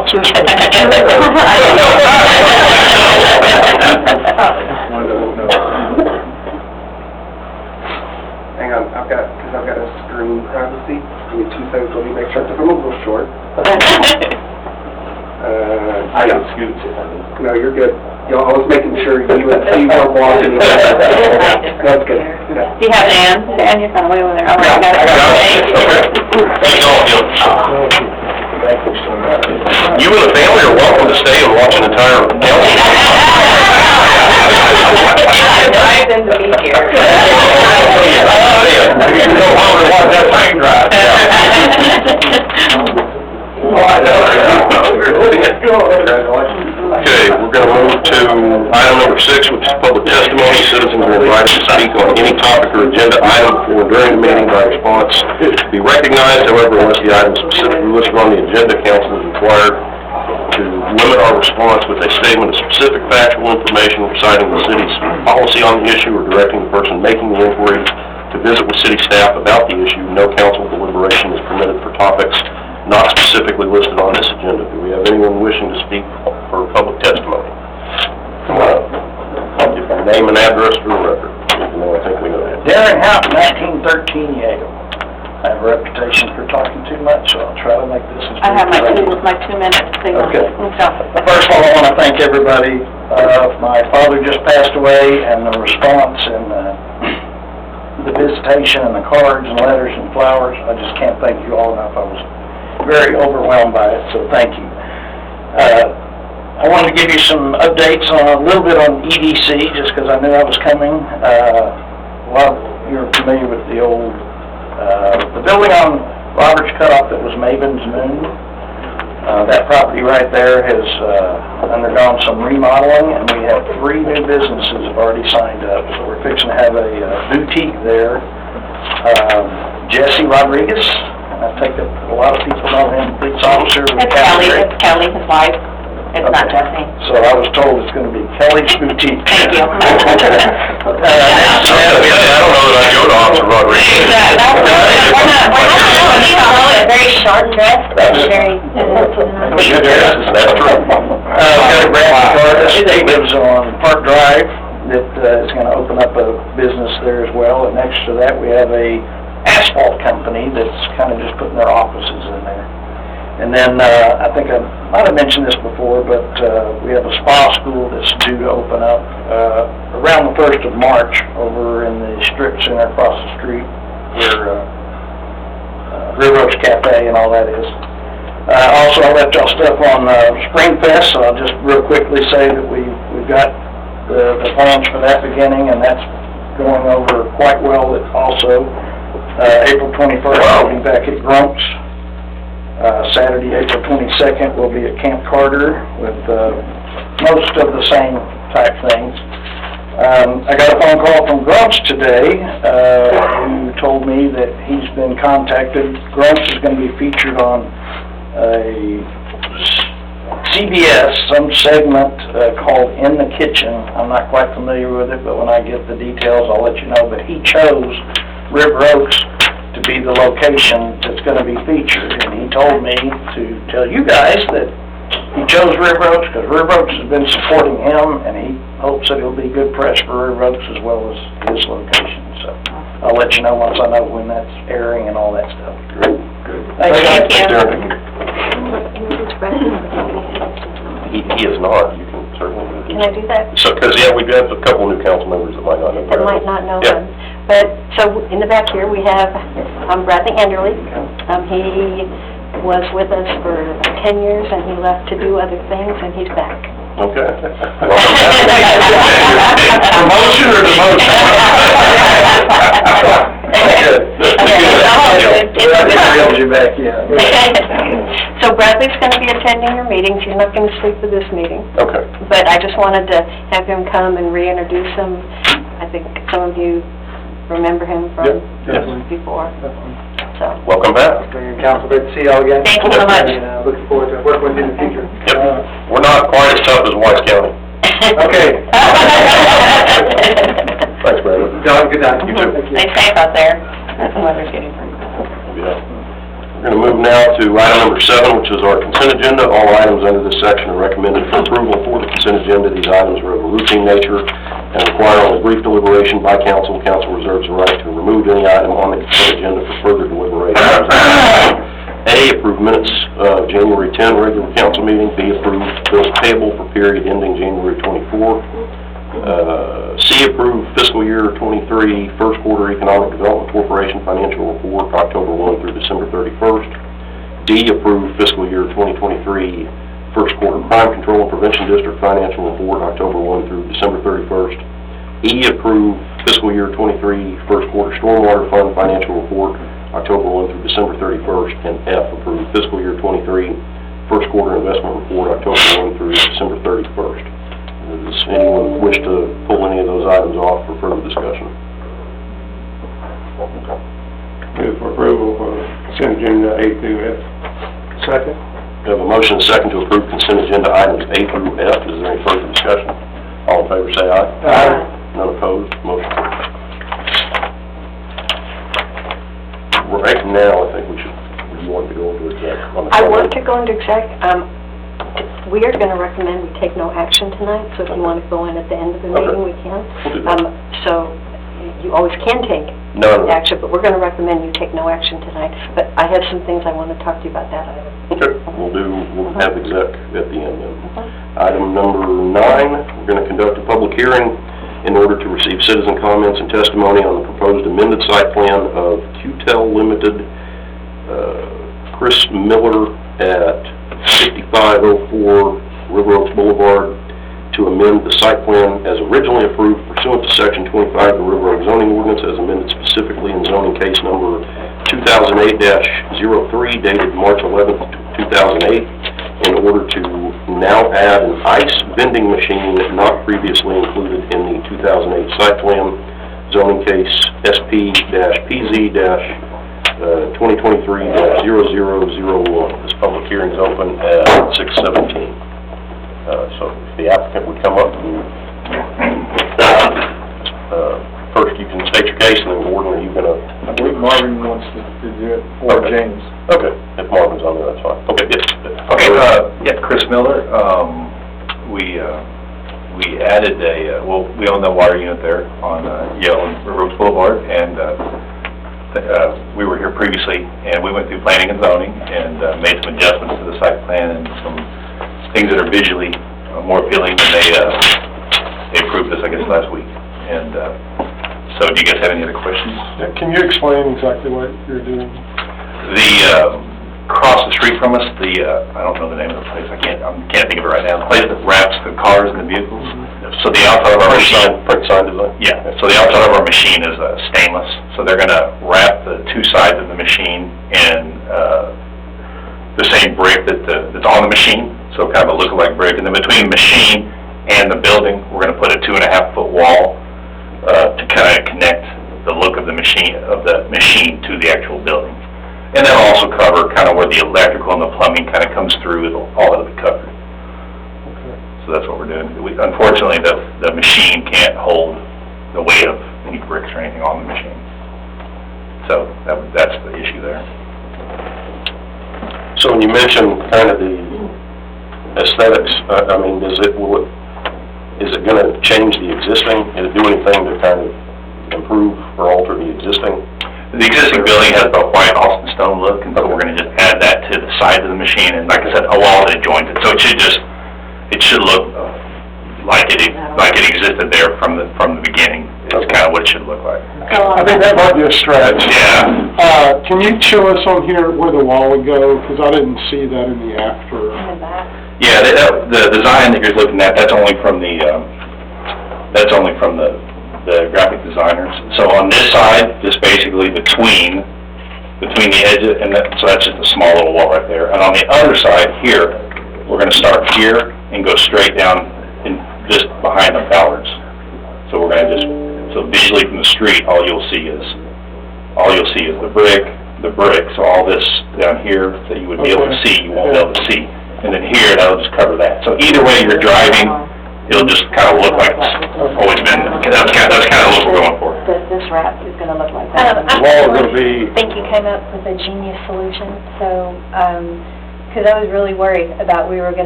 sponsors for the Hang on, I've got a screen privacy. Give me 2 seconds, let me make sure, because I'm a little short. I got scoots. No, you're good. Y'all, I was making sure you and Steve weren't walking. That's good. Do you have Ann? Ann, you're kind of way over there. All right, got it. Thank all of you. You and the family are welcome to stay and watch an entire council. I'm driving to be here. You know how we want that train drive. Okay, we're going to move to item number 6, which is public testimony. Citizens are invited to speak on any topic or agenda item before during the meeting by response to be recognized. However, unless the item specifically listed on the agenda, council is required to limit our response with a statement of specific factual information reciting the city's policy on the issue or directing the person making the inquiry to visit with city staff about the issue. No council deliberation is permitted for topics not specifically listed on this agenda. Do we have anyone wishing to speak for public testimony? Give your name and address for the record. I think we know that. Darren Houghton, 1913 Yale. I have a reputation for talking too much, so I'll try to make this as I have my brief. 2 minutes thing. Okay. So, First of all, I want to thank everybody. My father just passed away, and the response and the visitation and the cards and letters and flowers, I just can't thank you all enough. I was very overwhelmed by it, so thank you. I wanted to give you some updates on a little bit on EDC, just because I knew I was coming. A lot of you are familiar with the old, the building on Roberts Cutoff that was Maven's Moon. That property right there has undergone some remodeling, and we have 3 new businesses have already signed up. So we're fixing to have a boutique there. Jesse Rodriguez. I think that a lot of people know him, police officer. it's Kelly, his wife. It's not Jesse. So I was told it's going to be Kelly's Boutique. Thank you. I don't know that I go to Officer Rodriguez. We're not very short dress, but very... That's true. We got a Brandon Cardis, he lives on Park Drive, that is going to open up a business there as well. And next to that, we have a asphalt company that's kind of just putting their offices in there. And then, I think I might have mentioned this before, but we have a spa school that's due to open up around the 1st of March over in the strip center across the street where River Oaks Cafe and all that is. Also, I left y'all stuff on Spring Fest, so I'll just real quickly say that we've got the plans for that beginning, and that's going over quite well also. April 21st, we'll be back at Grump's. Saturday, April 22nd, we'll be at Camp Carter with most of the same type things. I got a phone call from Grump's today who told me that he's been contacted. Grump's is going to be featured on a CBS, some segment called In the Kitchen. I'm not quite familiar with it, but when I get the details, I'll let you know. But he chose River Oaks to be the location that's going to be featured, and he told me to tell you guys that he chose River Oaks because River Oaks has been supporting him, and he hopes that it'll be good press for River Oaks as well as his location. So I'll let you know once I know when that's airing and all that stuff. Good. Thank you. He is not. You can certainly. Can I do that? So, because, yeah, we've got a couple new council members that might not know. That might not know Yeah. him. But, so, in the back here, we have Bradley Anderley. He was with us for 10 years, and he left to do other things, and he's back. Okay. Promotion or demotion? So Bradley's going to be attending your meetings. He's not going to speak for this meeting. Okay. But I just wanted to have him come and reintroduce him. I think some of you remember him from before. So. Welcome back. Council, great to see y'all again. Thank you so much. And looking forward to working with you in the future. Yep. We're not quite as tough as Wise County. Okay. Thanks, Brandon. Y'all have a good night. You too. Stay safe out there. That's the weather's getting pretty bad. Yeah. We're going to move now to item number 7, which is our consent agenda. All items under this section are recommended for approval for the consent agenda. These items are of a routine nature and require only brief deliberation by council. Council reserves the right to remove any item on the consent agenda for further deliberation. A, approve minutes of January 10 regular council meeting. B, approve bills payable for period ending January 24. C, approve fiscal year 23 first quarter Economic Development Corporation financial report, October 1 through December 31st. D, approve fiscal year 2023 first quarter Crime Control and Prevention District financial report, October 1 through December 31st. E, approve fiscal year 23 first quarter Stormwater Fund financial report, October 1 through December 31st. And F, approve fiscal year 23 first quarter investment report, October 1 through December 31st. Does anyone wish to pull any of those items off for further discussion? Move for approval for consent agenda A through F. Second. We have a motion and a second to approve consent agenda items A through F. Is there any further discussion? All in favor say aye. Aye. None opposed, motion carries. Right now, I think you want to go into exec on the... I want to go into exec. We are going to recommend we take no action tonight, so if you want to go in at the end of the meeting, we can. We'll do that. So you always can take No. action, but we're going to recommend you take no action tonight. But I have some things I want to talk to you about that item. Okay, we'll have exec at the end then. Item number 9, we're going to conduct a public hearing in order to receive citizen comments and testimony on the proposed amended site plan of ch02 Limited, Chris Miller at 5504 River Oaks Boulevard, to amend the site plan as originally approved pursuant to Section 25 of the River Oaks zoning ordinance as amended specifically in zoning case number 2008-03 dated March 11th, 2008, in order to now add an ice vending machine not previously included in the 2008 site plan, zoning case SP-PZ- 2023-0001. This public hearing is open at 6:17. So if the applicant would come up and, first you can state your case, and then Gordon, are you going to... I believe Marvin wants to do it, or Okay. James. Okay, if Marvin's on there, that's fine. Okay, yes. Okay, Chris Miller, we added we own the water unit there on Yale and River Oaks Boulevard, and we were here previously, and we went through planning and zoning, and made some adjustments to the site plan, and some things that are visually more appealing, and they approved this, I guess, last week. And so do you guys have any other questions? Yeah, can you explain exactly what you're doing? Across the street from us, I don't know the name of the place, I can't think of it right now, the place that wraps the cars and the vehicles. So the outside of our machine... Print sign design? Yeah, so the outside of our machine is stainless, so they're gonna wrap the two sides of the machine in the same brick that's on the machine, so kind of a look-alike brick, and then between the machine and the building, we're gonna put a 2.5-foot wall to kind of connect the look of the machine to the actual building. And that'll also cover kind of where the electrical and the plumbing kind of comes through, all of it covered. So that's what we're doing. Unfortunately, the machine can't hold the weight of any bricks or anything on the machine. So that's the issue there. So when you mentioned kind of the aesthetics, I mean, is it going to change the existing? Did it do anything to kind of improve or alter the existing? The existing building has a white Austin stone look, and so we're going to just add that to the side of the machine, and like I said, a wall that joins it. So it should look like it existed there from the beginning. It's kind of what it should look like. I think that might be a stretch. Yeah. Can you show us on here where the wall would go? Because I didn't see that in the after. Yeah, the design that you're looking at, that's only from the graphic designers. So on this side, just basically between the edges, so that's just a small little wall right there. And on the other side here, we're going to start here and go straight down in just behind the ballards. So we're going to so visually from the street, all you'll see is the brick. So all this down here that you would be able to see, you won't be able to see. And then here, that'll just cover that. So either way you're driving, it'll just kind of look like it's always been, that's kind of the look we're going for. This wrap is gonna look like that. The wall is gonna be, I think you came up with a genius solution, so, 'cause I was really worried about we were gonna